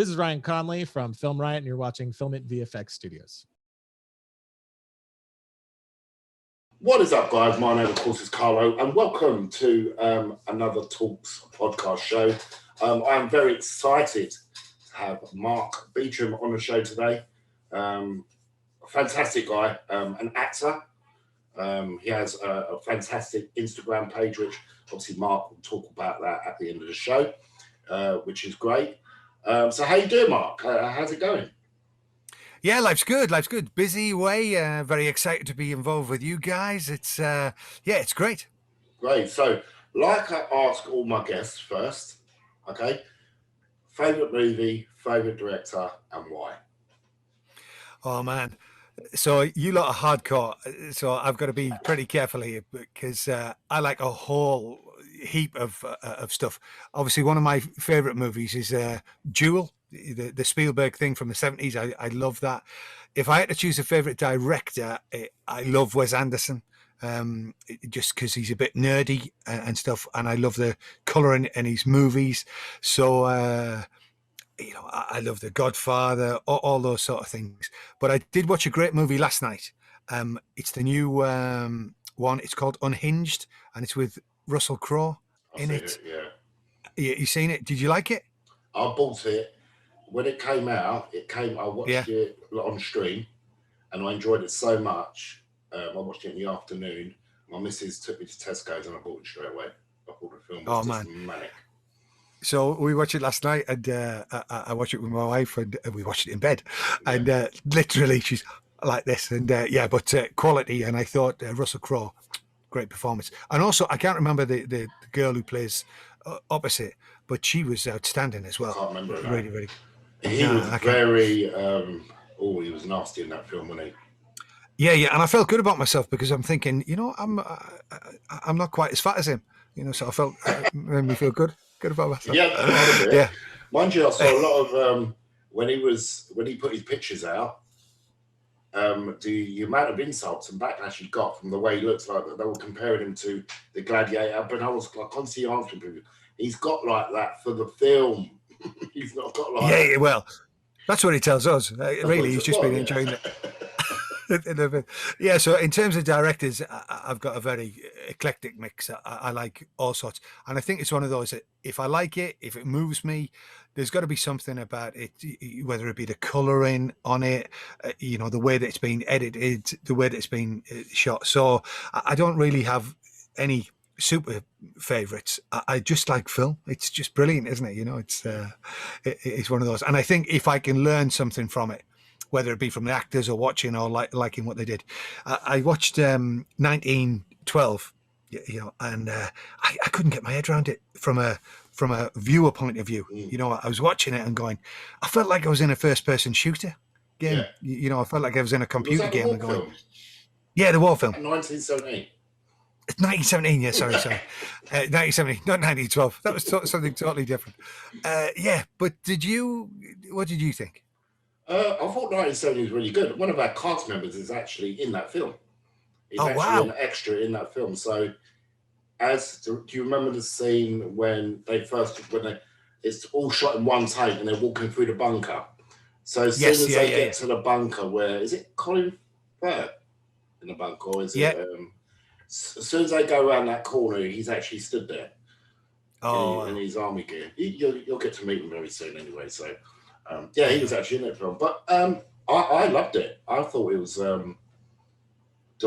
This is Ryan Conley from Film Riot, and you're watching Film It VFX Studios. What is up, guys? My name, of course, is Carlo, and welcome to another Talks podcast show. I'm very excited to have Mark Beauchamp on the show today. A fantastic guy, an actor. He has a fantastic Instagram page, which obviously Mark will talk about that at the end of the show, which is great. So how you doing, Mark? How's it going? Yeah, life's good. Life's good. Busy way. Very excited to be involved with you guys. It's it's great. Great. So, like I ask all my guests first, okay? Favorite movie, favorite director, and why? Oh man. So you lot are hardcore. So I've got to be pretty careful here because I like a whole heap of stuff. Obviously, one of my favorite movies is Jewel. The Spielberg thing from the 70s. I love that. If I had to choose a favorite director, I love Wes Anderson, just because he's a bit nerdy and stuff, and I love the color in his movies. So I love The Godfather, all those sort of things. But I did watch a great movie last night. It's the new one. It's called Unhinged, and it's with Russell Crowe in it. Yeah. You seen it? Did you like it? I bought it. When it came out, I watched it on stream, and I enjoyed it so much. I watched it in the afternoon. My missus took me to Tesco's, and I bought it straight away. I thought the film was just manic. So we watched it last night, and I watched it with my wife, and we watched it in bed. And literally, she's like this, and but quality. And I thought Russell Crowe, great performance. And also, I can't remember the girl who plays opposite, but she was outstanding as well. I can't remember her name. Really, really. He was very. He was nasty in that film, wasn't he? Yeah, and I felt good about myself because I'm thinking, I'm not quite as fat as him, So I felt made me feel good about myself. Yeah. Mind you, I saw a lot of when he put his pictures out. The amount of insults and backlash he got from the way he looks like that they were comparing him to the Gladiator, but I was constantly answering people. He's got like that for the film. He's not got like that. Well, that's what he tells us. Really, he's just been enjoying it. Yeah, so in terms of directors, I've got a very eclectic mix. I like all sorts, and I think it's one of those that if I like it, if it moves me, there's got to be something about it, whether it be the colouring on it, the way that it's been edited, the way that it's been shot. So I don't really have any super favorites. I just like film. It's just brilliant, isn't it? It's one of those, and I think if I can learn something from it, whether it be from the actors or watching or liking what they did. I watched 1912, and I couldn't get my head around it from a viewer point of view. I was watching it and going, I felt like I was in a first-person shooter game. Yeah. I felt like I was in a computer game. And going, the war film. 1917. 1917, yeah, sorry. 1970, not 1912. That was something totally different. But what did you think? I thought 1970 was really good. One of our cast members is actually in that film. He's an extra in that film. So, do you remember the scene when it's all shot in one take and they're walking through the bunker? So as soon as they get to the bunker, where is it Colin Firth in the bunker, or is it? As soon as they go around that corner, he's actually stood there. In his army gear. You'll get to meet him very soon, anyway. So. He was actually in that film, but I loved it. I thought it was the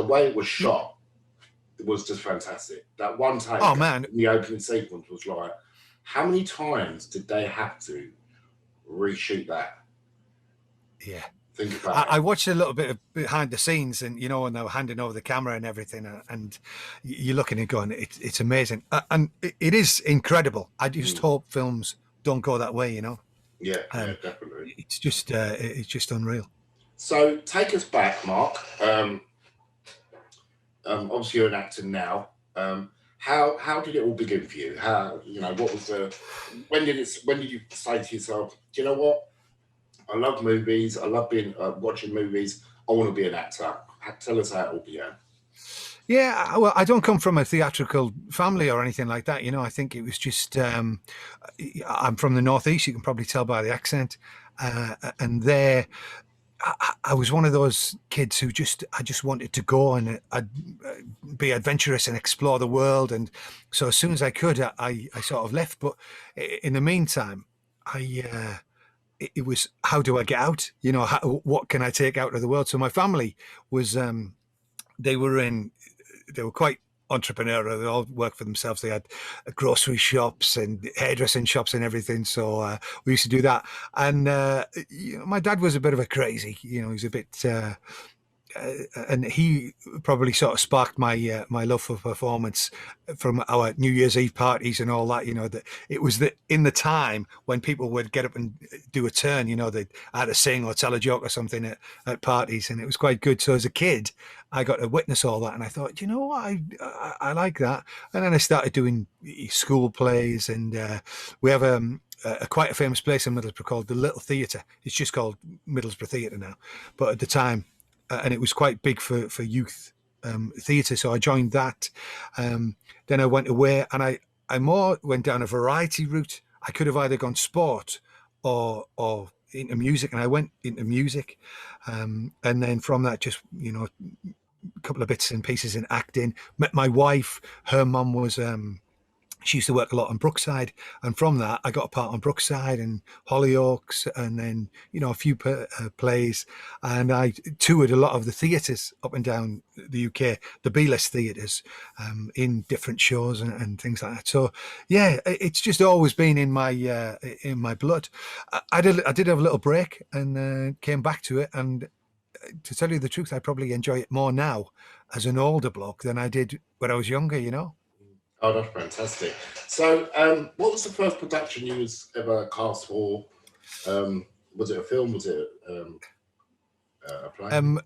way it was shot. It was just fantastic. That one take, in the opening sequence was like, how many times did they have to reshoot that? Yeah, think about it. I watched a little bit of behind the scenes, and when they were handing over the camera and everything, and you're looking and going, it's amazing, and it is incredible. I just hope films don't go that way, Yeah, definitely. It's just unreal. So take us back, Mark. Obviously you're an actor now. How did it all begin for you? What was when did you say to yourself, do you know what? I love movies. I love watching movies. I want to be an actor. Tell us how it all began. Yeah, well, I don't come from a theatrical family or anything like that. I think it was just I'm from the northeast. You can probably tell by the accent, and there I was one of those kids who I just wanted to go and I'd be adventurous and explore the world. And so as soon as I could, I sort of left. But in the meantime, it was, how do I get out? What can I take out of the world? So my family was they were in they were quite entrepreneurial. They all worked for themselves. They had grocery shops and hairdressing shops and everything. So we used to do that. And my dad was a bit of a crazy. He's a bit. And he probably sort of sparked my love for performance from our New Year's Eve parties and all that. That it was in the time when people would get up and do a turn. They'd either sing or tell a joke or something at parties, and it was quite good. So as a kid, I got to witness all that, and I thought, you know what, I like that. And then I started doing school plays, and we have quite a famous place in Middlesbrough called the Little Theatre. It's just called Middlesbrough Theatre now, but at the time. And it was quite big for youth theatre, so I joined that. Then I went away, and I more went down a variety route. I could have either gone sport or into music, and I went into music. And then from that, just a couple of bits and pieces in acting. Met my wife. Her mum was. She used to work a lot on Brookside, and from that I got a part on Brookside and Hollyoaks, and then a few plays, and I toured a lot of the theatres up and down the UK, the B-list theatres, in different shows and things like that. So yeah, it's just always been in my blood. I did have a little break and came back to it, and to tell you the truth, I probably enjoy it more now as an older bloke than I did when I was younger. Oh, that's fantastic. So, what was the first production you was ever cast for? Was it a film? Was it a play?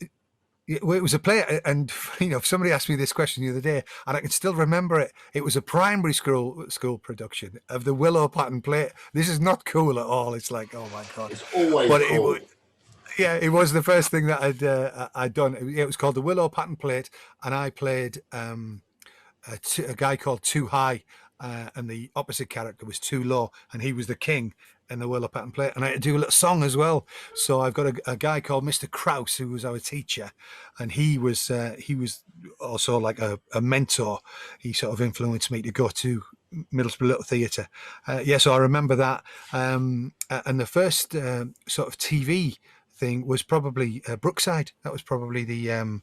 It was a play, and if somebody asked me this question the other day, and I can still remember it, it was a primary school production of the Willow Pattern play. This is not cool at all. It's like, oh my god, it's always cool. It was the first thing that I'd done. It was called the Willow Pattern Plate, and I played a guy called Too High, and the opposite character was Too Low, and he was the king in the Willow Pattern Plate. And I had to do a little song as well. So I've got a guy called Mr. Krause, who was our teacher, and he was also like a mentor. He sort of influenced me to go to Middlesbrough Little Theatre. So I remember that. And the first sort of TV thing was probably Brookside. That was probably the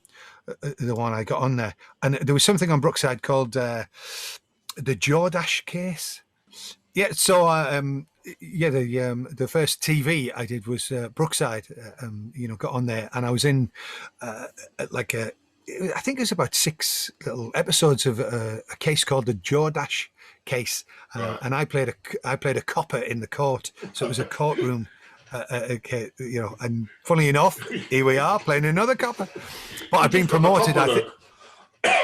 one I got on there. And there was something on Brookside called the Jordache case. Yeah, so the first TV I did was Brookside. Got on there, and I was in I think it was about 6 little episodes of a case called the Jordache case, and I played a copper in the court. So it was a courtroom. And funny enough, here we are playing another copper. But I've been promoted. I think.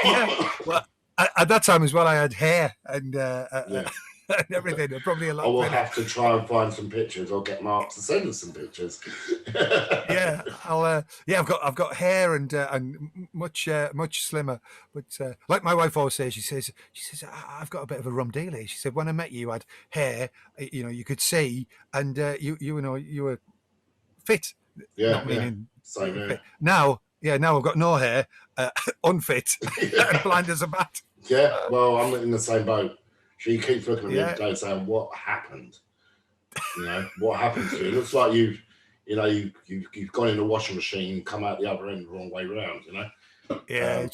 Yeah. Well, at that time as well, I had hair and and everything. Probably a lot. I will have to try and find some pictures, or get Mark to send us some pictures. Yeah, I've got hair and much slimmer. But like my wife always says, she says I've got a bit of a rum deal here. She said when I met you, you had hair, you could see, and you were fit. Yeah, meaning same here. Now I've got no hair, unfit, and blind as a bat. Yeah, well, I'm in the same boat. She keeps looking at me every day saying, "What happened? What happened to you? It looks like you've gone in a washing machine, come out the other end the wrong way round." Yeah.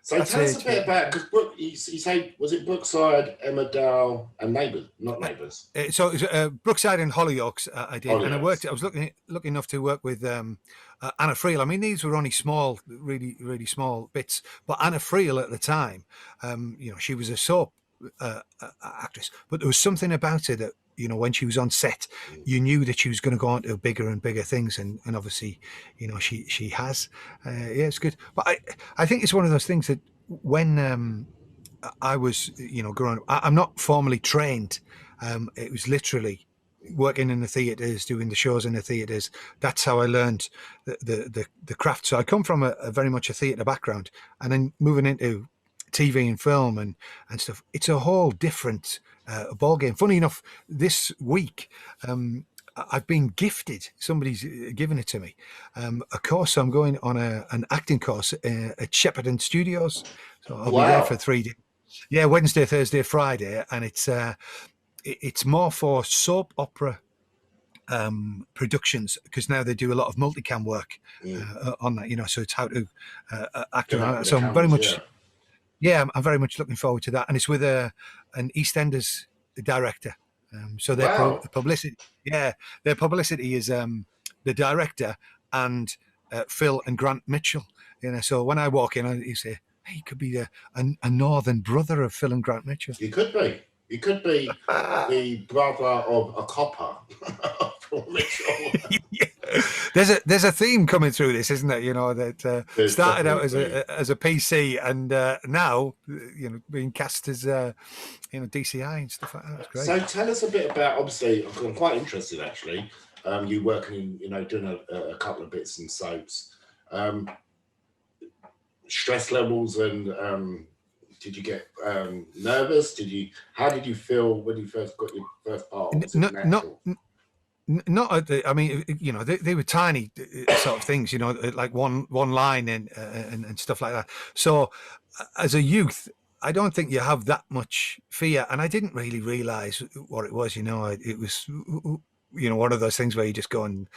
So tell us a bit about, because you say, was it Brookside, Emmerdale, and Neighbours, not Neighbours? So it was, Brookside and Hollyoaks I did, and I was lucky enough to work with Anna Friel. I mean, these were only small, really, really small bits, but Anna Friel at the time, she was a soap actress, but there was something about her that, when she was on set, you knew that she was going to go on to bigger and bigger things, and obviously, she has. It's good, but I think it's one of those things that when I was, growing up, I'm not formally trained. It was literally working in the theatres, doing the shows in the theatres. That's how I learned the craft. So I come from a very much a theatre background, and then moving into TV and film and stuff. It's a whole different ball game. Funny enough, this week I've been gifted. Somebody's given it to me. A course. So I'm going on an acting course at Shepperton Studios. So I'll be there for 3 days. Yeah, Wednesday, Thursday, Friday, and it's more for soap opera productions, because now they do a lot of multicam work on that. You know, so it's how to act around that. So I'm very much. Yeah, I'm very much looking forward to that, and it's with an EastEnders director. So their publicity, their publicity is the director and Phil and Grant Mitchell. You know, so when I walk in, you say, "Hey, he could be a northern brother of Phil and Grant Mitchell." He could be. He could be the brother of a copper from Mitchell. Yeah. There's a theme coming through this, isn't there? You know, that started out as a PC, and now, you know, being cast as you know, DCI and stuff like that. That's great. So tell us a bit about. Obviously, I'm quite interested actually. You working, you know, doing a couple of bits in soaps. Stress levels and. Did you get nervous? How did you feel when you first got your first part? Not at the, I mean, you know, they were tiny sort of things, you know, like one line and stuff like that. So as a youth, I don't think you have that much fear, and I didn't really realize what it was. You know, it was, you know, one of those things where you just go and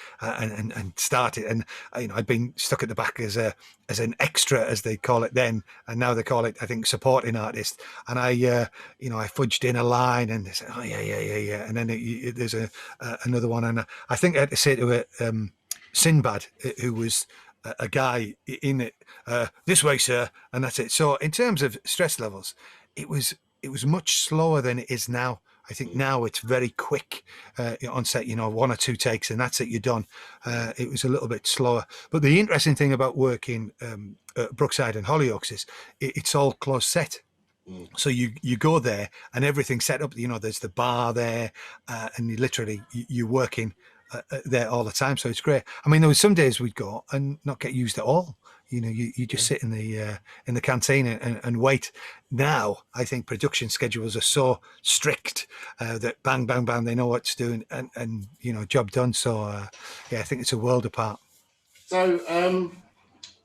start it. And you know, I'd been stuck at the back as an extra, as they call it then, and now they call it, I think, supporting artist. And I, you know, I fudged in a line, and they said, "Oh yeah," and then there's another one, and I think I had to say to it, Sinbad, who was a guy in it, "This way, sir," and that's it. So in terms of stress levels, it was much slower than it is now. I think now it's very quick on set, you know, 1 or 2 takes and that's it, you're done. It was a little bit slower. But the interesting thing about working at Brookside and Hollyoaks is it's all closed set. So you go there and everything's set up, you know, there's the bar there and you're working there all the time. So it's great. I mean, there was some days we'd go and not get used at all. You know, you just sit in the canteen and wait. Now, I think production schedules are so strict that bang, bang, bang, they know what to do and you know, job done. So, yeah, I think it's a world apart. So,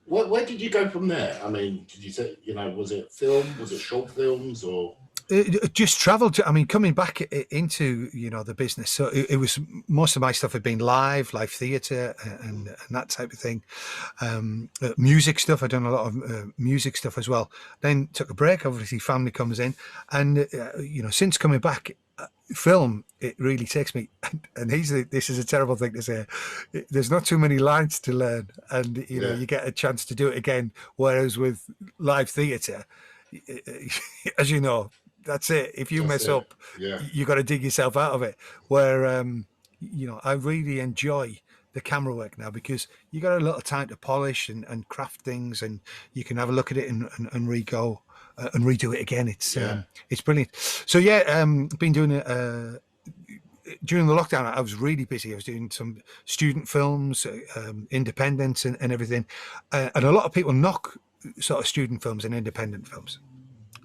where did you go from there? I mean, did you say, you know, was it film? Was it short films or? Just travelled. I mean, coming back into, you know, the business. So it was, most of my stuff had been live theatre and that type of thing. Music stuff. I'd done a lot of music stuff as well. Then took a break. Obviously, family comes in, and you know, since coming back, film, it really takes me. And this is a terrible thing to say. There's not too many lines to learn, and you know, you get a chance to do it again. Whereas with live theatre, as you know, that's it. If you mess up, you got to dig yourself out of it. Where, you know, I really enjoy the camera work now because you got a lot of time to polish and craft things, and you can have a look at it and re-go and redo it again. It's brilliant. So been doing it. During the lockdown, I was really busy. I was doing some student films, independents and everything. And a lot of people knock sort of student films and independent films.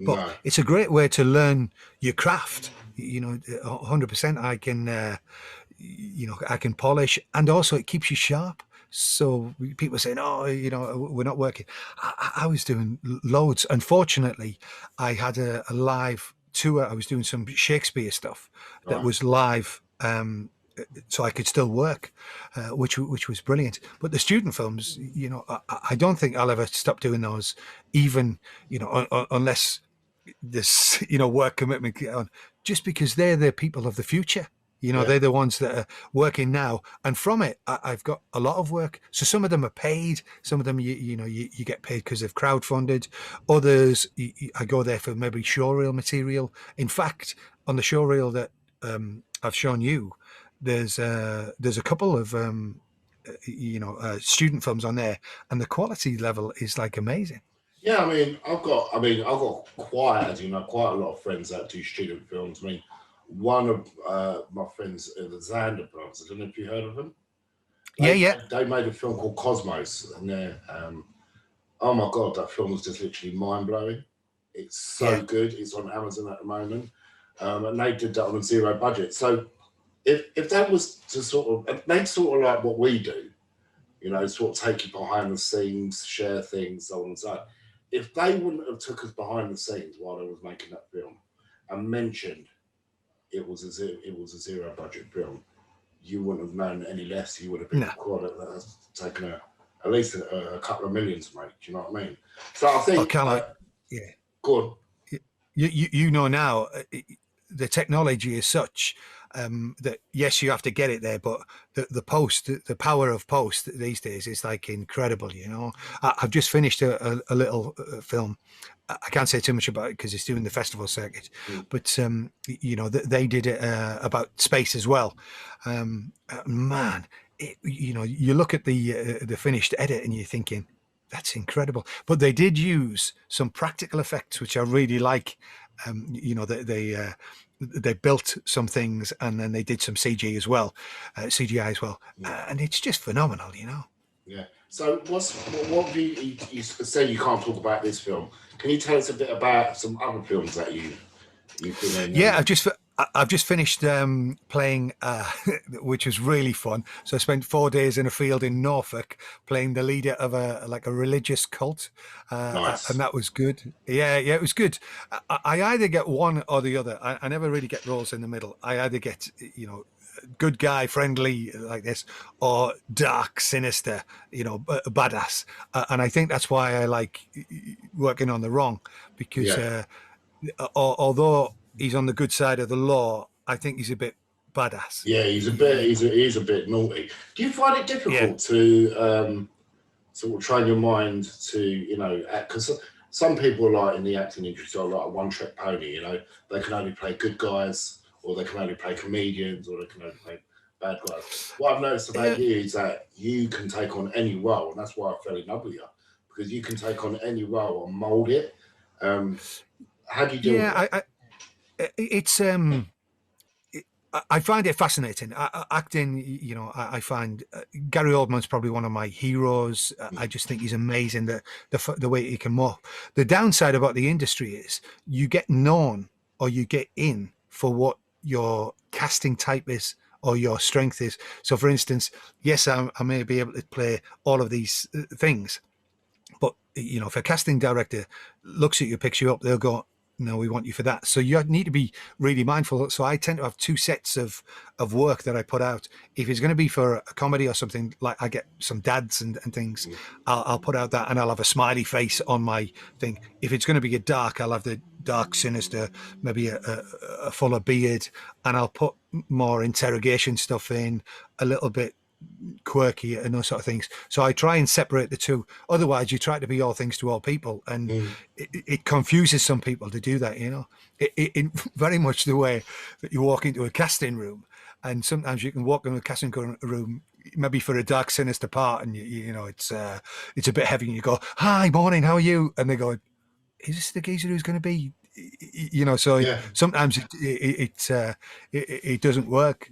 But it's a great way to learn your craft. You know, 100%. I can, you know, I can polish, and also it keeps you sharp. So people saying, "Oh, you know, we're not working." I was doing loads. Unfortunately, I had a live tour. I was doing some Shakespeare stuff that was live. So I could still work, which was brilliant. But the student films, you know, I don't think I'll ever stop doing those, even, you know, unless this, you know, work commitment on, just because they're the people of the future. You know, they're the ones that are working now, and from it, I've got a lot of work. So some of them are paid, some of them, you know, you get paid because they've crowdfunded. Others, I go there for maybe showreel material. In fact, on the showreel that I've shown you, there's a couple of you know, student films on there, and the quality level is like amazing. Yeah, I mean, I've got quite a lot of friends that do student films. I mean, one of my friends, the Zander brothers, I don't know if you heard of them. They made a film called Cosmos, and oh my God, that film was just literally mind-blowing. It's so good. It's on Amazon at the moment. And they did that on a zero budget. So if that was to sort of, they sort of like what we do, sort of take you behind the scenes, share things, so on and so on. If they wouldn't have took us behind the scenes while I was making that film and mentioned it was a zero budget film, you wouldn't have known any less. You would have been recorded that has taken at least a couple of millions to make. Do you know what I mean? So I think, go on. You know now, the technology is such that yes, you have to get it there, but the power of post these days is like incredible. I've just finished a little film. I can't say too much about it because it's doing the festival circuit, but they did it about space as well. Man, you look at the finished edit and you're thinking, that's incredible. But they did use some practical effects, which I really like. They built some things and then they did some CGI as well, and it's just phenomenal. Yeah. So what you say you can't talk about this film? Can you tell us a bit about some other films that you've been in? Yeah, I've just finished playing, which was really fun. So I spent 4 days in a field in Norfolk playing the leader of a religious cult, Nice. and that was good. Yeah, it was good. I either get one or the other. I never really get roles in the middle. I either get good guy, friendly like this, or dark, sinister, badass. And I think that's why I like working on the wrong, because although he's on the good side of the law, I think he's a bit badass. Yeah, he's a bit naughty. Do you find it difficult to sort of train your mind to act? Because some people like in the acting industry are like a one-trick pony. They can only play good guys, or they can only play comedians, or they can only play bad guys. What I've noticed about you is that you can take on any role, and that's why I fell in love with you, because you can take on any role and mold it. How do you do it? I find it fascinating. Acting, I find Gary Oldman's probably one of my heroes. I just think he's amazing, the way he can move. The downside about the industry is you get known or you get in for what your casting type is or your strength is. So, for instance, yes, I may be able to play all of these things, but if a casting director looks at you, picks you up, they'll go, no, we want you for that. So you need to be really mindful. So I tend to have 2 sets of work that I put out. If it's going to be for a comedy or something, like I get some dads and things, I'll put out that, and I'll have a smiley face on my thing. If it's going to be a dark, I'll have the dark, sinister, maybe a fuller beard, and I'll put more interrogation stuff in, a little bit quirky and those sort of things. So I try and separate the two. Otherwise, you try to be all things to all people, and it confuses some people to do that. It very much the way that you walk into a casting room, and sometimes you can walk into a casting room maybe for a dark, sinister part, and it's a bit heavy, and you go, "Hi, morning, how are you?" And they go, "Is this the geezer who's going to be?" Sometimes it doesn't work,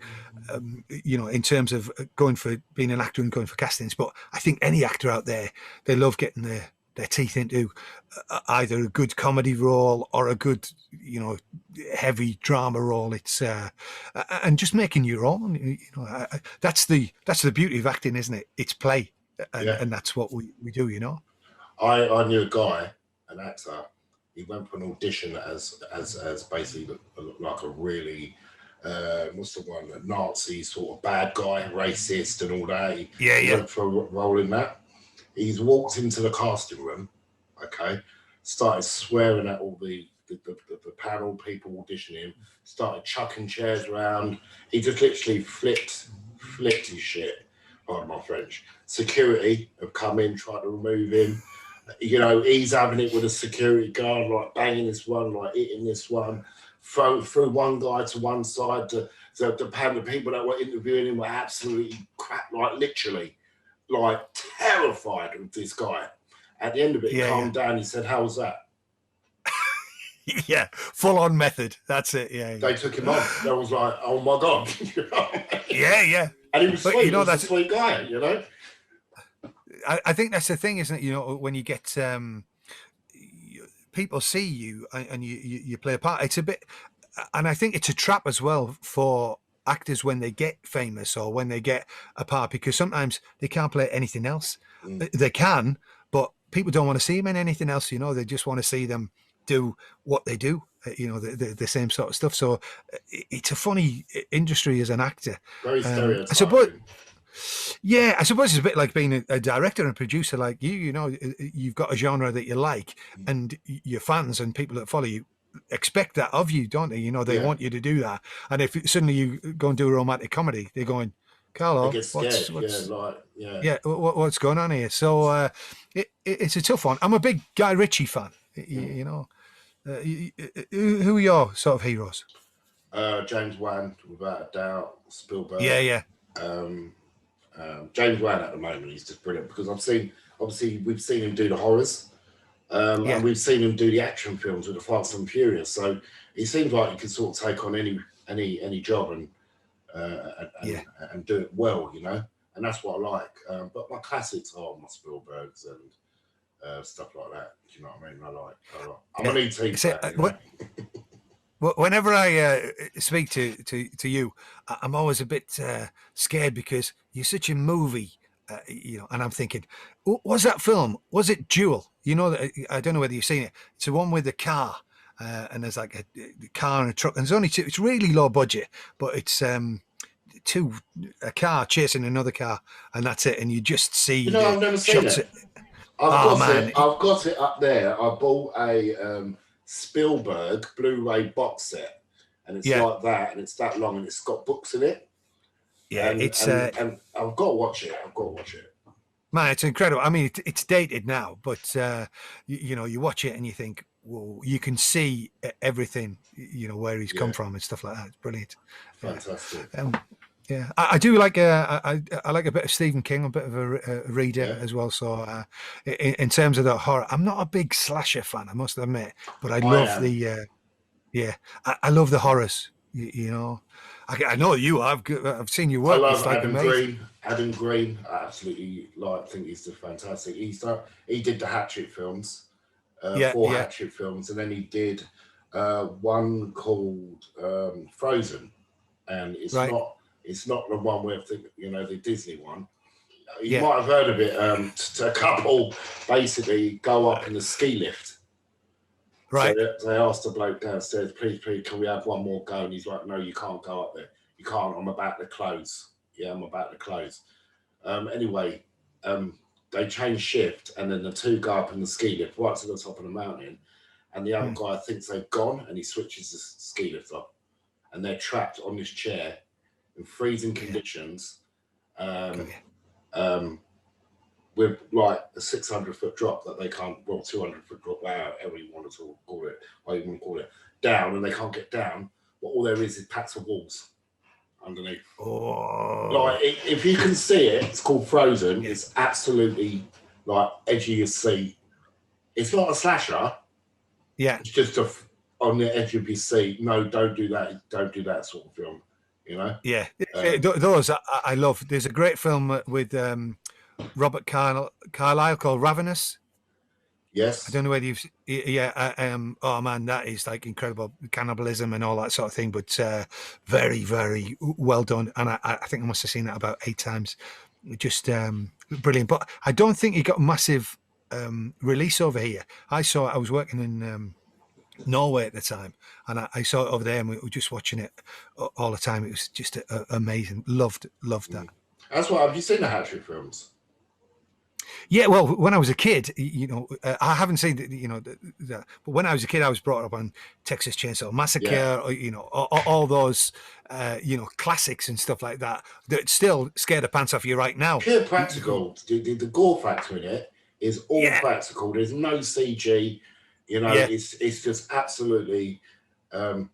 in terms of going for being an actor and going for castings. But I think any actor out there, they love getting their teeth into either a good comedy role or a good, heavy drama role. It's and just making your own. That's the beauty of acting, isn't it? It's play, and that's what we do. I knew a guy, an actor. He went for an audition as basically like a really what's the one, a Nazi sort of bad guy, racist and all that. He went for a role in that. He's walked into the casting room, started swearing at all the panel people auditioning him, started chucking chairs around. He just literally flipped his shit, pardon my French. Security have come in, tried to remove him. He's having it with a security guard, like banging this one, like hitting this one, threw one guy to one side. The panel of people that were interviewing him were absolutely crap, like literally, like terrified of this guy. At the end of it, he calmed down. He said, "How was that?" Yeah, full on method. That's it. Yeah, They took him on. That was like, oh my god. yeah. And he was But sweet. you know, He was a that's, sweet guy. I think that's the thing, isn't it? You know, when you get people see you and you play a part, it's a bit, and I think it's a trap as well for actors when they get famous or when they get a part, because sometimes they can't play anything else. They can, but people don't want to see them in anything else. You know, they just want to see them do what they do. You know, the same sort of stuff. So it's a funny industry as an actor. Very I suppose. stereotyping. Yeah, I suppose it's a bit like being a director and producer like you. You know, you've got a genre that you like, and your fans and people that follow you expect that of you, don't they? You know, they want you to do that. And if suddenly you go and do a romantic comedy, they're going, They Carlo, get scared. what's going on here? So it's a tough one. I'm a big Guy Ritchie fan. You know, who are your sort of heroes? James Wan, without a doubt. Spielberg. Yeah. James Wan at the moment, he's just brilliant because obviously we've seen him do the horrors, and we've seen him do the action films with the Fast and Furious. So he seems like he can sort of take on any job and do it well, you know. And that's what I like. But my classics are my Spielbergs and stuff like that. Do you know what I mean? I like. I'm an ET fan. Whenever I speak to you, I'm always a bit scared because you're such a movie, you know, and I'm thinking, was that film? Was it Jewel? You know, I don't know whether you've seen it. It's the one with the car, and there's like a car and a truck, and there's only two. It's really low budget, but it's a car chasing another car, and that's it. And you just see. You know, I've never seen it. I've got it up there. I bought a Spielberg Blu-ray box set, and it's like that, and it's that long, and it's got books in it. Yeah, and I've got to watch it. Man, it's incredible. I mean, it's dated now, but you know, you watch it and you think, whoa, you can see everything, you know, where he's come from and stuff like that. It's brilliant. Fantastic. Yeah, I do like I like a bit of Stephen King, a bit of a reader as well. So in terms of the horror, I'm not a big slasher fan, I must admit, but I love I love the horrors. You know, I know you. I've seen your work. I love it's like Adam amazing. Green. Adam Green, I absolutely think he's just fantastic. He did the Hatchet films, 4 Hatchet films, and then he did one called Frozen, and it's not the one where the Disney one. You might have heard of it. A couple basically go up in the ski lift. Right. So they asked the bloke downstairs, please, can we have one more go? And he's like, no, you can't go up there. You can't. I'm about to close. Yeah, I'm about to close. Anyway, they change shift, and then the two go up in the ski lift right to the top of the mountain, and the other guy thinks they've gone, and he switches the ski lift off, and they're trapped on this chair in freezing conditions, with like a 600-foot drop that they can't, 200-foot drop, however you want to call it, down, and they can't get down. But all there is packs of walls underneath. Oh. Like, if you can see it, it's called Frozen. Yeah. It's absolutely like edge of your seat. It's not a slasher. Yeah. It's just on the edge of your seat. No, don't do that. Don't do that sort of film. You know? Yeah. Those I love. There's a great film with Robert Carlyle called Ravenous. Yes. I don't know whether you've. Oh man, that is like incredible cannibalism and all that sort of thing, but very, very well done. And I think I must have seen that about 8 times. Just brilliant. But I don't think he got a massive release over here. I was working in Norway at the time, and I saw it over there, and we were just watching it all the time. It was just amazing. Loved that. That's why. Have you seen the Hatchet films? Yeah, well, when I was a kid, you know, I haven't seen, that, but when I was a kid, I was brought up on Texas Chainsaw Massacre, or, you know, all those, classics and stuff like that still scare the pants off you right now. Pure practical. The gore factor in it is all practical. There's no CG. You know, it's just absolutely. A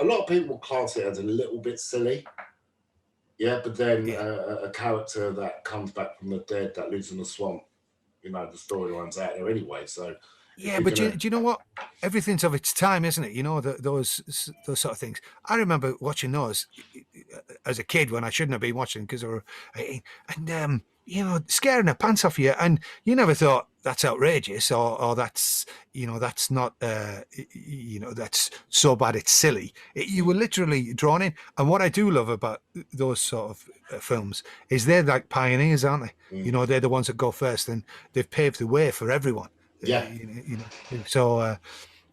lot of people class it as a little bit silly. Yeah, but then a character that comes back from the dead that lives in the swamp, you know, the storyline's out there anyway. So Yeah, but do you know what? Everything's of its time, isn't it? You know, those sort of things. I remember watching those as a kid when I shouldn't have been watching because they were 18, and you know, scaring the pants off you, and you never thought that's outrageous or that's, you know, that's not you know, that's so bad it's silly. You were literally drawn in, and what I do love about those sort of films is they're like pioneers, aren't they? You know, they're the ones that go first, and they've paved the way for everyone. Yeah. So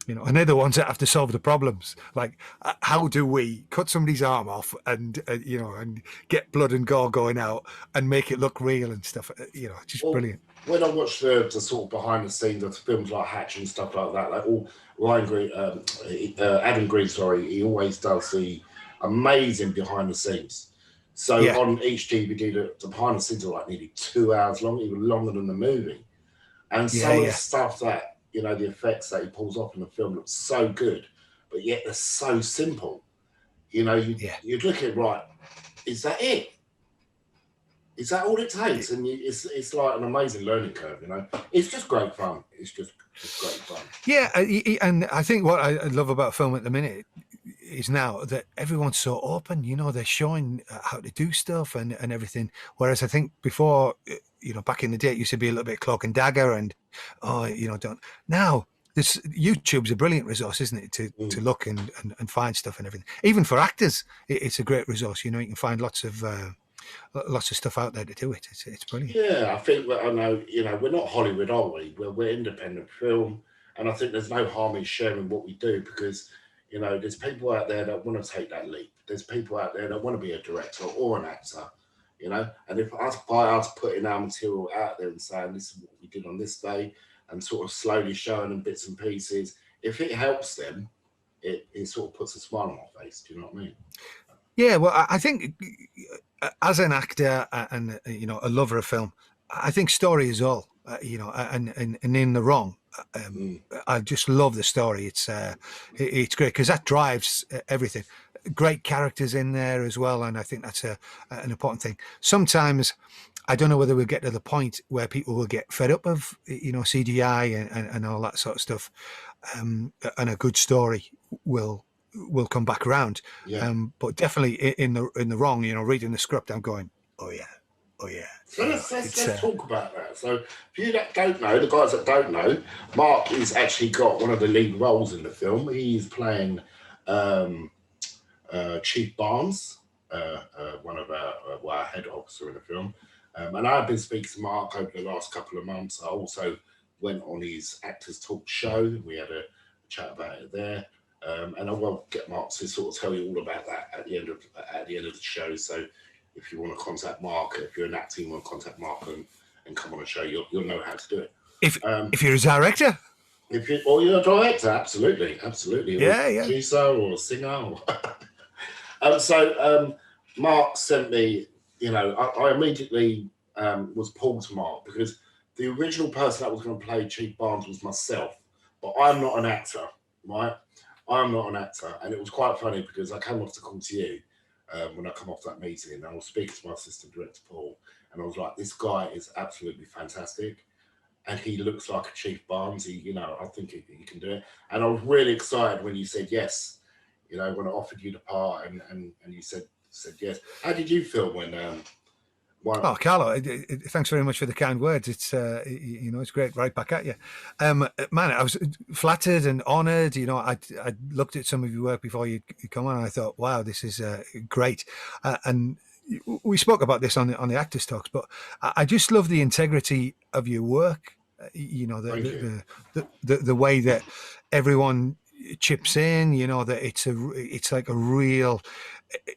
you know, and they're the ones that have to solve the problems. Like, how do we cut somebody's arm off and you know, and get blood and gore going out and make it look real and stuff? You know, just brilliant. When I watch the sort of behind the scenes of films like Hatch and stuff like that, like Adam Green, sorry, he always does the amazing behind the scenes. So on each DVD, the behind the scenes are like nearly 2 hours long, even longer than the movie. And some of the stuff that, you know, the effects that he pulls off in the film looks so good, but yet they're so simple. You know, you'd look at it, right, is that it? Is that all it takes? And it's like an amazing learning curve, you know. It's just great fun. It's just great fun. Yeah, and I think what I love about film at the minute is now that everyone's so open. You know, they're showing how to do stuff and everything. Whereas I think before, you know, back in the day, it used to be a little bit cloak and dagger, and you know, don't now. This YouTube's a brilliant resource, isn't it, to look and find stuff and everything. Even for actors, it's a great resource. You know, you can find lots of stuff out there to do it. It's brilliant. Yeah, I think I know. You know, we're not Hollywood, are we? We're independent film, and I think there's no harm in sharing what we do because, you know, there's people out there that want to take that leap. There's people out there that want to be a director or an actor. You know, and if by us putting our material out there and saying this is what we did on this day, and sort of slowly showing them bits and pieces, if it helps them, it sort of puts a smile on my face. Do you know what I mean? Yeah, well, I think as an actor and you know, a lover of film, I think story is all. You know, and in the wrong. I just love the story. It's great because that drives everything. Great characters in there as well, and I think that's an important thing. Sometimes I don't know whether we'll get to the point where people will get fed up of, you know, CGI and all that sort of stuff, and a good story will come back around. But definitely in the wrong, you know, reading the script, I'm going, oh yeah. So let's talk about that. So for you that don't know, the guys that don't know, Mark has actually got one of the lead roles in the film. He's playing Chief Barnes, one of our head officer in the film. And I've been speaking to Mark over the last couple of months. I also went on his Actors Talk show. We had a chat about it there. And I won't get Mark to sort of tell you all about that at the end of the show. So if you want to contact Mark, if you're an actor, you want to contact Mark and come on a show, you'll know how to do it. If you're a director, or you're a director, absolutely, yeah, producer or a singer. So Mark sent me. You know, I immediately was pulled to Mark because the original person that was going to play Chief Barnes was myself, but I'm not an actor, right? I'm not an actor, and it was quite funny because I came off the call to you. When I come off that meeting, and I was speaking to my assistant director Paul, and I was like, "This guy is absolutely fantastic, and he looks like a Chief Barnes. You know, I think he can do it." And I was really excited when you said yes. You know, when I offered you the part, and you said yes. How did you feel when? Oh, Carlo, thanks very much for the kind words. It's you know, it's great, right back at you, man. I was flattered and honoured. You know, I looked at some of your work before you come on, and I thought, wow, this is great. And we spoke about this on the Actors Talks, but I just love the integrity of your work. You know, the way that everyone chips in. You know, that it's like a real.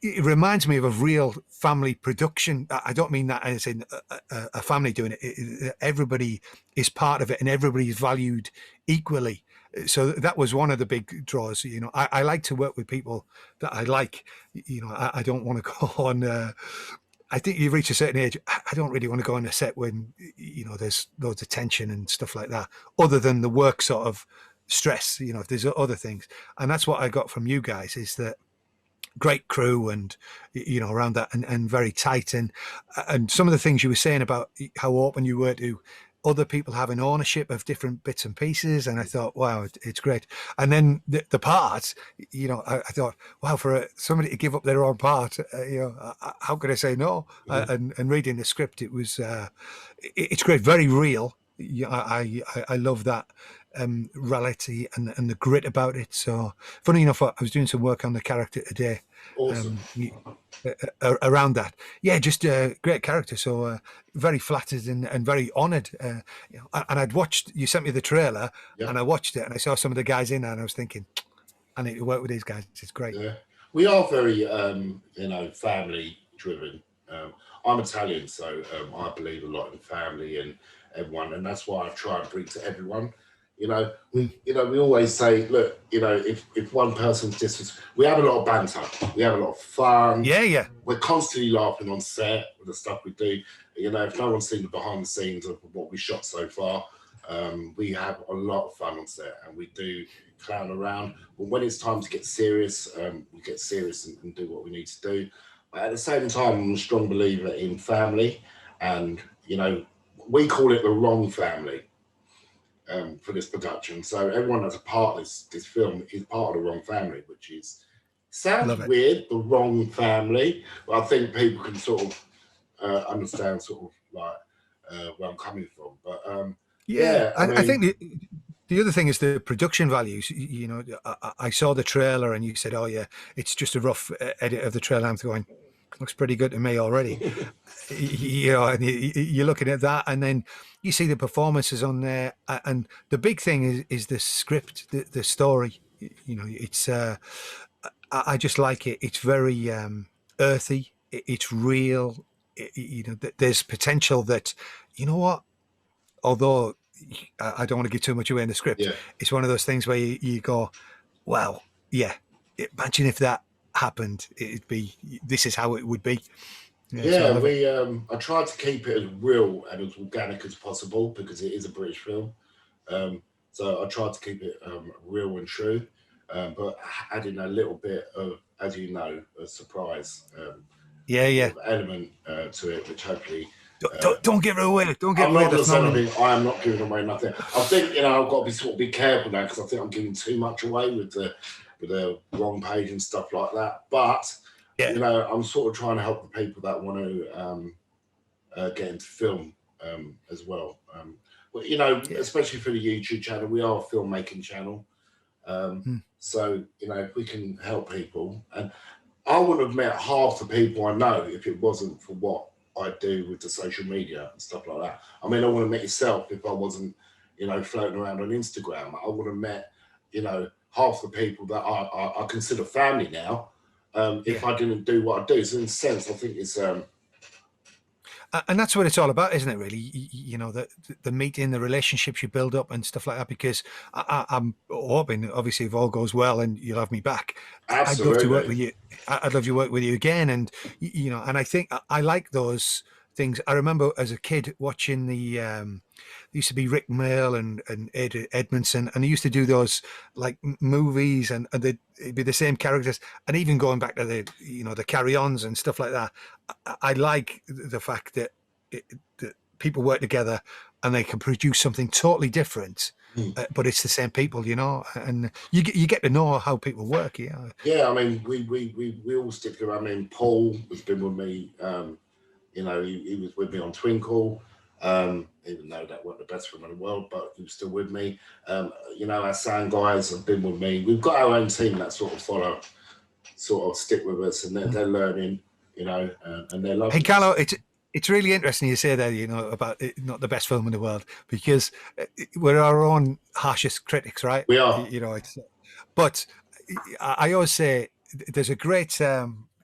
It reminds me of a real family production. I don't mean that as in a family doing it. Everybody is part of it and everybody's valued equally. So that was one of the big draws. You know, I like to work with people that I like. You know, I don't want to go on. I think you reach a certain age. I don't really want to go on a set when, you know, there's loads of tension and stuff like that, other than the work sort of stress. You know, if there's other things. And that's what I got from you guys is that great crew and, you know, around that and very tight. And some of the things you were saying about how open you were to other people having ownership of different bits and pieces, and I thought, wow, it's great. And then the parts, you know, I thought, wow, for somebody to give up their own part, you know, how could I say no? And reading the script, it was it's great, very real. Yeah, I love that reality and the grit about it. So funny enough, I was doing some work on the character today. Awesome. Around that, yeah, just a great character. So very flattered and very honoured. You know, and I'd watched. You sent me the trailer, Yeah. and I watched it, and I saw some of the guys in there, and I was thinking, I need to work with these guys. It's great. Yeah, we are very, you know, family driven. I'm Italian, so I believe a lot in family and everyone, and that's why I try and bring to everyone. You know, we always say, look, you know, if one person's we have a lot of banter, we have a lot of fun. Yeah. We're constantly laughing on set with the stuff we do. You know, if no one's seen the behind the scenes of what we shot so far, we have a lot of fun on set, and we do clown around. But when it's time to get serious, we get serious and do what we need to do. But at the same time, I'm a strong believer in family, and you know, we call it the wrong family for this production. So everyone that's a part of this film is part of the wrong family, which is sounds weird, the wrong family. But I think people can sort of understand sort of like where I'm coming from. But yeah, I think the other thing is the production values. You know, I saw the trailer and you said, "Oh yeah, it's just a rough edit of the trailer." I'm going, looks pretty good to me already. You know, and you're looking at that, and then you see the performances on there, and the big thing is the script, the story. You know, it's I just like it. It's very earthy. It's real. You know, there's potential that, you know what, although I don't want to give too much away in the script, it's one of those things where you go, wow, yeah, imagine if that happened, this is how it would be. Yeah, so I tried to keep it as real and as organic as possible because it is a British film. So I tried to keep it real and true, but adding a little bit of, as you know, a surprise element to it, which hopefully don't give it away. Don't give I'm away not the fun. I am not giving away nothing. I think, you know, I've got to be careful now because I think I'm giving too much away with the wrong page and stuff like that. But you know, I'm sort of trying to help the people that want to get into film as well. But you know, especially for the YouTube channel, we are a filmmaking channel. So you know, if we can help people, and I wouldn't have met half the people I know if it wasn't for what I do with the social media and stuff like that. I mean, I wouldn't have met yourself if I wasn't, you know, floating around on Instagram. I would have met, you know, half the people that I consider family now if I didn't do what I do. So in a sense, I think it's and that's what it's all about, isn't it? Really, you know, the meeting, the relationships you build up, and stuff like that. Because I'm hoping, obviously, if all goes well and you'll have me back, absolutely. I'd love to work with you. I'd love to work with you again. And you know, and I think I like those things. I remember as a kid watching there used to be Rick Mail and Ed Edmondson, and they used to do those like movies, and it'd be the same characters, and even going back to the carry-ons and stuff like that. I like the fact that that people work together and they can produce something totally different, but it's the same people, you know, and you get to know how people work. Yeah, I mean, we all stick together. I mean, Paul has been with me. You know, he was with me on Twinkle. Even though that wasn't the best film in the world, but he was still with me. You know, our sound guys have been with me. We've got our own team that sort of stick with us, and they're learning, you know, and they're loving. Hey, Carlo, it's really interesting you say that, you know, about it, not the best film in the world, because we're our own harshest critics, right? We are. You know, but I always say there's a great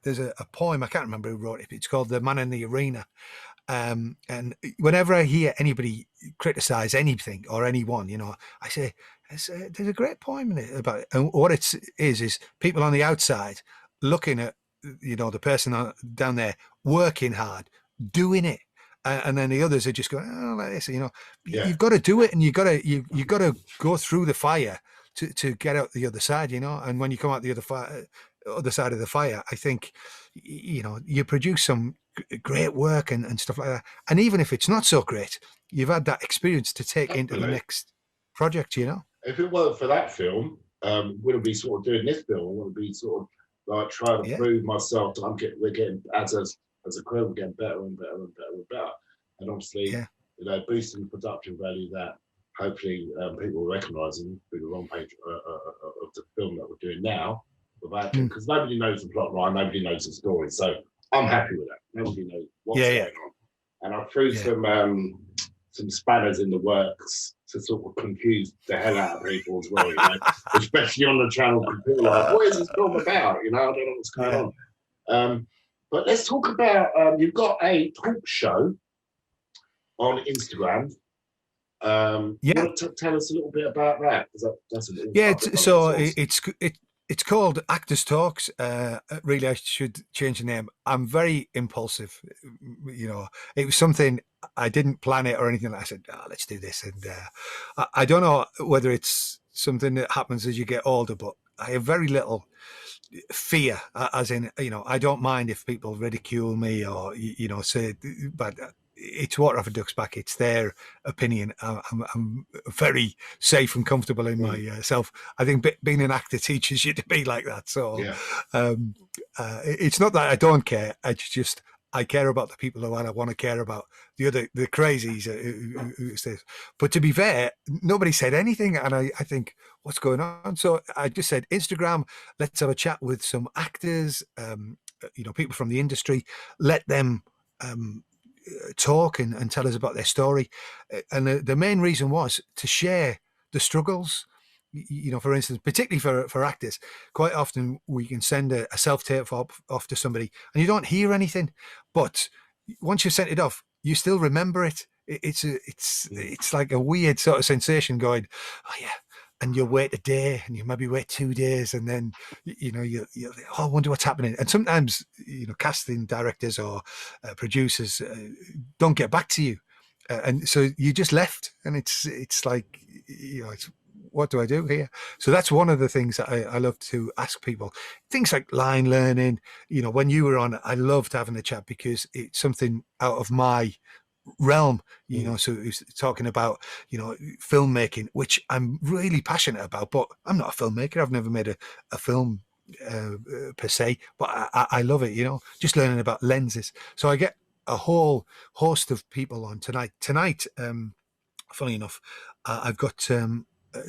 there's a poem, I can't remember who wrote it. It's called "The Man in the Arena." And whenever I hear anybody criticize anything or anyone, you know, I say there's a great poem in it about it. And what it is people on the outside looking at, you know, the person down there working hard, doing it, and then the others are just going, oh, like this, you know. You've got to do it, and you got to go through the fire to get out the other side, you know. And when you come out the other side of the fire, I think, you know, you produce some great work and stuff like that. And even if it's not so great, you've had that experience to take into the next project, you know. If it weren't for that film, wouldn't be sort of doing this film. Wouldn't be sort of like trying to prove myself that we're getting as a crew, we're getting better and better and better and better. And obviously, you know, boosting the production value that hopefully people will recognise through the wrong page of the film that we're doing now, because nobody knows the plot line, nobody knows the story. So I'm happy with that. Nobody knows what's going on. And I threw some spanners in the works to sort of confuse the hell out of people as well, you know, especially on the channel. People are like, what is this film about? You know, I don't know what's going on. But let's talk about, you've got a talk show on Instagram. You want to tell us a little bit about that? It's called Actors Talks. Really, I should change the name. I'm very impulsive. You know, it was something I didn't plan it or anything. I said, let's do this. And I don't know whether it's something that happens as you get older, but I have very little fear, as in, you know, I don't mind if people ridicule me or, you know, say, but it's water off a duck's back. It's their opinion. I'm very safe and comfortable in myself. I think being an actor teaches you to be like that. So it's not that I don't care. It's just I care about the people who I want to care about. The crazies who says. But to be fair, nobody said anything, and I think, what's going on? So I just said, Instagram, let's have a chat with some actors, you know, people from the industry. Let them talk and tell us about their story. And the main reason was to share the struggles. You know, for instance, particularly for actors, quite often we can send a self-tape off to somebody and you don't hear anything, but once you've sent it off, you still remember it. It's like a weird sort of sensation going, oh yeah, and you'll wait a day and you maybe wait 2 days and then, you know, you I wonder what's happening. And sometimes, you know, casting directors or producers don't get back to you. And so you just left and it's like, you know, what do I do here? So that's one of the things that I love to ask people. Things like line learning, you know, when you were on, I loved having a chat because it's something out of my realm, you know. So it's talking about, you know, filmmaking, which I'm really passionate about, but I'm not a filmmaker. I've never made a film per se, but I love it, you know, just learning about lenses. So I get a whole host of people on tonight. Funny enough, I've got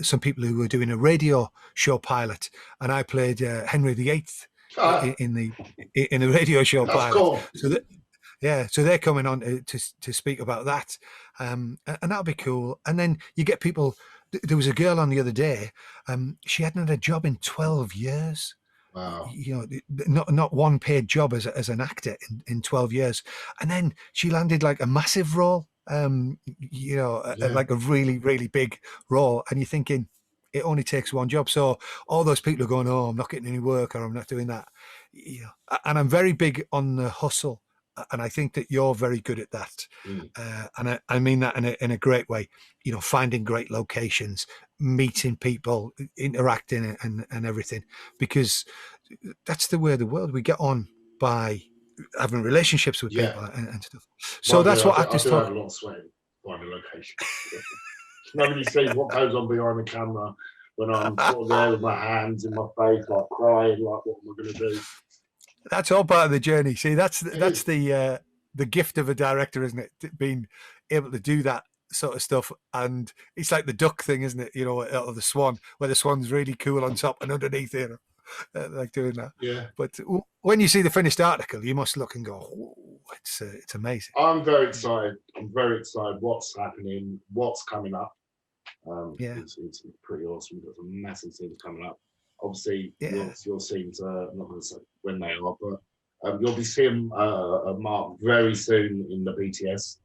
some people who were doing a radio show pilot, and I played Henry VIII in the radio show pilot. Cool. So they're coming on to speak about that, and that'll be cool. And then you get people. There was a girl on the other day. She hadn't had a job in 12 years. Wow. You know, not one paid job as an actor in 12 years, and then she landed like a massive role. You know, like a really, really big role, and you're thinking it only takes one job. So all those people are going, oh, I'm not getting any work, or I'm not doing that. You know, and I'm very big on the hustle, and I think that you're very good at that. And I mean that in a great way. You know, finding great locations, meeting people, interacting, and everything, because that's the way of the world. We get on by having relationships with people and stuff. So that's what actors talk. I do have a lot of sweating finding location. Nobody sees what goes on behind the camera when I'm sort of there with my hands in my face, like crying, like, what am I going to do? That's all part of the journey. See, that's the gift of a director, isn't it? Being able to do that sort of stuff. And it's like the duck thing, isn't it? You know, or the swan, where the swan's really cool on top and underneath there. Like doing that. Yeah. But when you see the finished article, you must look and go, oh, it's amazing. I'm very excited. What's happening, what's coming up. It's pretty awesome. We've got some massive things coming up. Obviously, your scenes are, I'm not going to say when they are, but you'll be seeing Mark very soon in the BTS,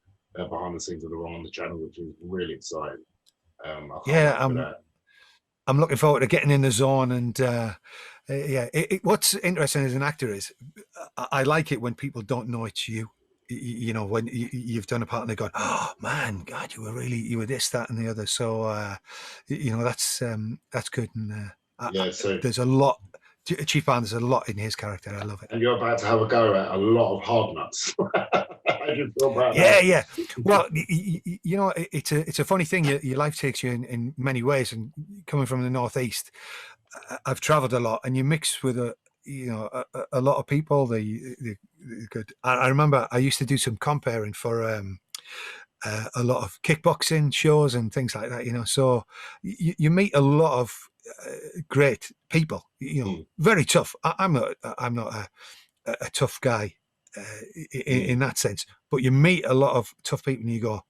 behind the scenes of the Wrong on the channel, which is really exciting. I'm looking forward to getting in the zone. And what's interesting as an actor is I like it when people don't know it's you. You know, when you've done a part and they go, oh man, God, you were this, that, and the other. So, you know, that's good. And there's a lot. Chief Band, there's a lot in his character. I love it. And you're about to have a go at a lot of hard nuts. How do you feel about Yeah, that? yeah. Well, you know, it's a funny thing. Your life takes you in many ways, and coming from the Northeast, I've travelled a lot, and you mix with a lot of people. They good. I remember I used to do some comparing for a lot of kickboxing shows and things like that. You know, so you meet a lot of great people. You know, very tough. I'm not a tough guy in that sense, but you meet a lot of tough people, and you go.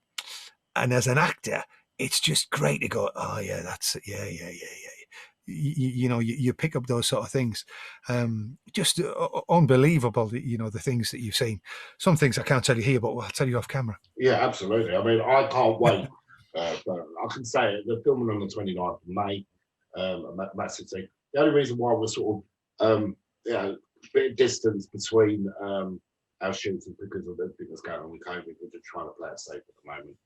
And as an actor, it's just great to go, oh yeah, that's yeah. You know, you pick up those sort of things. Just unbelievable, you know, the things that you've seen. Some things I can't tell you here, but I'll tell you off camera. Yeah, absolutely. I mean, I can't wait. But I can say it, they're filming on the 29th of May, a massive thing. The only reason why we're sort of, you know, a bit of distance between our shoots is because of everything that's going on with COVID. We're just trying to play it safe at the moment.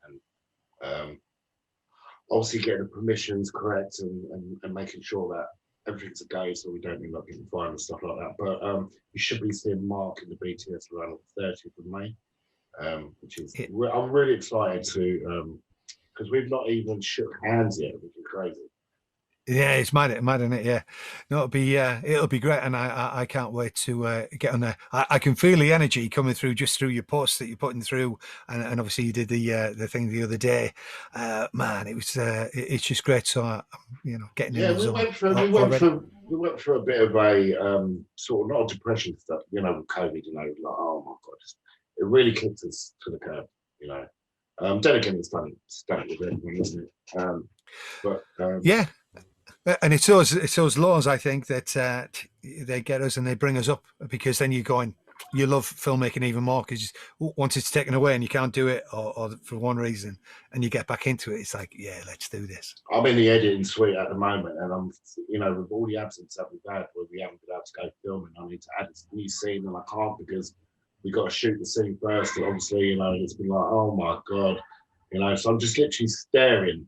And obviously getting the permissions correct and making sure that everything's a go so we don't end up getting fined and stuff like that. But you should be seeing Mark in the BTS around the 30th of May. Which is I'm really excited to because we've not even shook hands yet, which is crazy. Yeah, it's mad, isn't it? Yeah, no, it'll be great, and I can't wait to get on there. I can feel the energy coming through just through your posts that you're putting through, and obviously you did the thing the other day. Man, it's just great. So you know, getting in the zone. We went through a bit of a sort of not a depression stuff, you know, with COVID. You know, like oh my god, it really kicked us to the curb. You know, then again, it's done with everyone, isn't it? But yeah. And it's those laws, I think, that they get us and they bring us up, because then you love filmmaking even more, because once it's taken away and you can't do it or for one reason, and you get back into it, it's like, yeah, let's do this. I'm in the editing suite at the moment, and I'm, you know, with all the absence that we've had where we haven't been able to go filming, I need to add a new scene, and I can't because we got to shoot the scene first. And obviously, you know, it's been like, oh my god, you know, so I'm just literally staring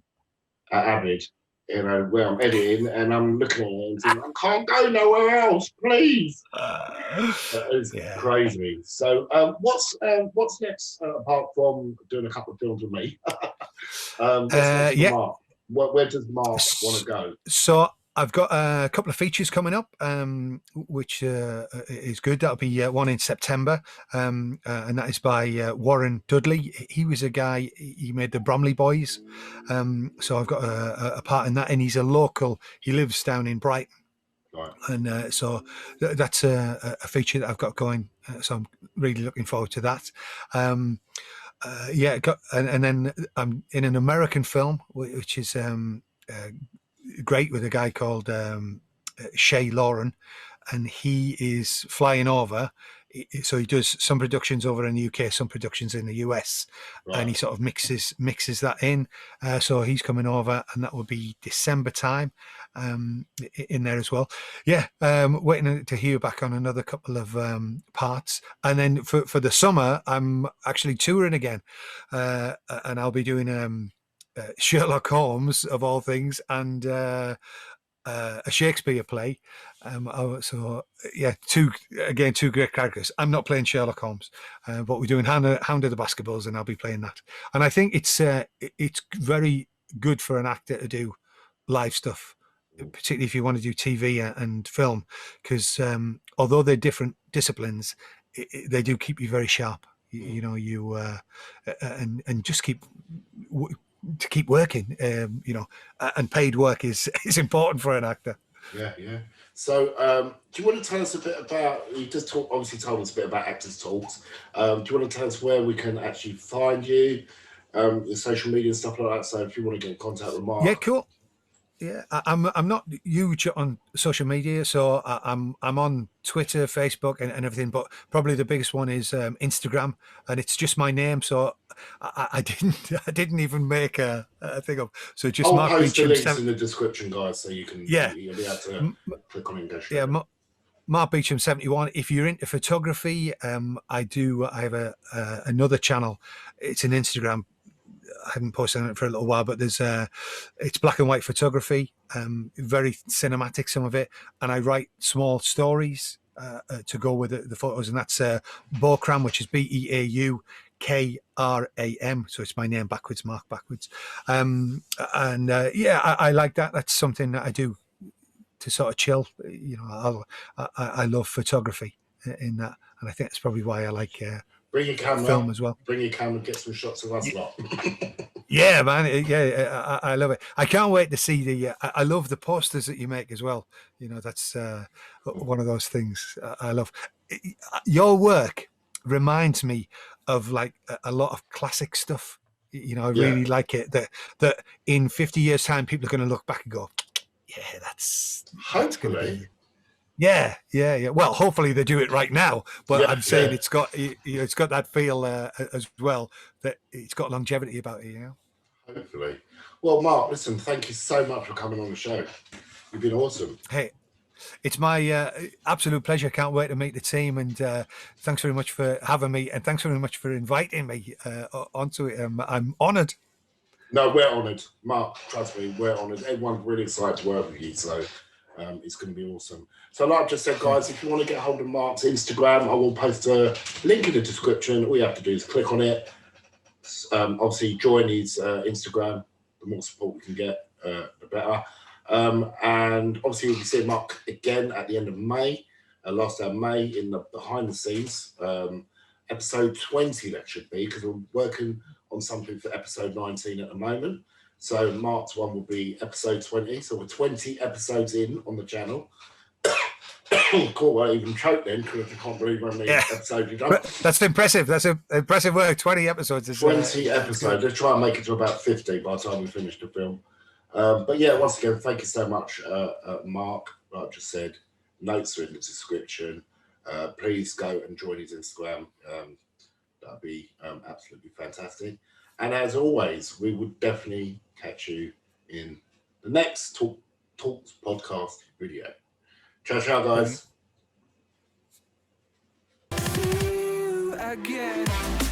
at Avid, you know, where I'm editing, and I'm looking at it and thinking, I can't go nowhere else, please. It's crazy. So, what's next apart from doing a couple of films with me? What's next for Mark? Where does Mark want to go? So I've got a couple of features coming up, which is good. That'll be one in September, and that is by Warren Dudley. He was a guy, he made the Bromley Boys. So I've got a part in that, and he's a local. He lives down in Brighton. Right. And so that's a feature that I've got going. So I'm really looking forward to that. And then I'm in an American film, which is great, with a guy called Shay Lauren, and he is flying over. So he does some productions over in the UK, some productions in the US, and he sort of mixes that in. So he's coming over, and that will be December time in there as well. Yeah, waiting to hear back on another couple of parts. And then for the summer, I'm actually touring again, and I'll be doing Sherlock Holmes, of all things, and a Shakespeare play. So yeah, two great characters. I'm not playing Sherlock Holmes, but we're doing Hound of the Baskervilles, and I'll be playing that. And I think it's very good for an actor to do live stuff, particularly if you want to do TV and film, because although they're different disciplines, they do keep you very sharp. You know, and just keep working, you know, and paid work is important for an actor. Yeah. So, do you want to tell us a bit about? You just obviously told us a bit about Actors Talks. Do you want to tell us where we can actually find you, your social media and stuff like that? So, if you want to get in contact with Mark, yeah, cool. Yeah, I'm not huge on social media, so I'm on Twitter, Facebook, and everything. But probably the biggest one is Instagram, and it's just my name. So I didn't even make a thing up. So just I'll post the links in the description, guys, so you can you'll be able to click on it and go straight. Yeah, Mark Beauchamp 71. If you're into photography, I have another channel. It's an Instagram. I haven't posted on it for a little while, but it's black and white photography, very cinematic, some of it, and I write small stories to go with the photos, and that's Beauchamp, which is Kram. So it's my name backwards, Mark backwards. I like that. That's something that I do to sort of chill. You know, I love photography in that, and I think that's probably why I like bring your camera, film as well. Bring your camera, get some shots of us lot. Yeah, man. Yeah, I love it. I can't wait to see the. I love the posters that you make as well. You know, that's one of those things I love. Your work reminds me of like a lot of classic stuff. You know, I really like it. That in 50 years' time, people are going to look back and go, "Yeah, that's going to be." Yeah. Well, hopefully they do it right now, but I'm saying it's got that feel as well, that it's got longevity about it. You know. Hopefully. Well, Mark, listen, thank you so much for coming on the show. You've been awesome. Hey, it's my absolute pleasure. Can't wait to meet the team, and thanks very much for having me, and thanks very much for inviting me onto it. I'm honoured. No, we're honoured, Mark. Trust me, we're honoured. Everyone's really excited to work with you, so it's going to be awesome. So, like I just said, guys, if you want to get hold of Mark's Instagram, I will post a link in the description. All you have to do is click on it. Obviously, join his Instagram. The more support we can get, the better. And obviously, we'll be seeing Mark again at the end of May, last day of May, in the behind the scenes. Episode 20, that should be, because we're working on something for episode 19 at the moment. So Mark's one will be episode 20. So we're 20 episodes in on the channel. Cool, I even choked then because I can't believe how many episodes you've done. That's impressive. That's impressive work. 20 episodes. 20 episodes. Let's try and make it to about 50 by the time we finish the film. But yeah, once again, thank you so much, Mark. Like I just said, notes are in the description. Please go and join his Instagram. That'd be absolutely fantastic. And as always, we would definitely catch you in the next Talks podcast video. Ciao, guys. See you again.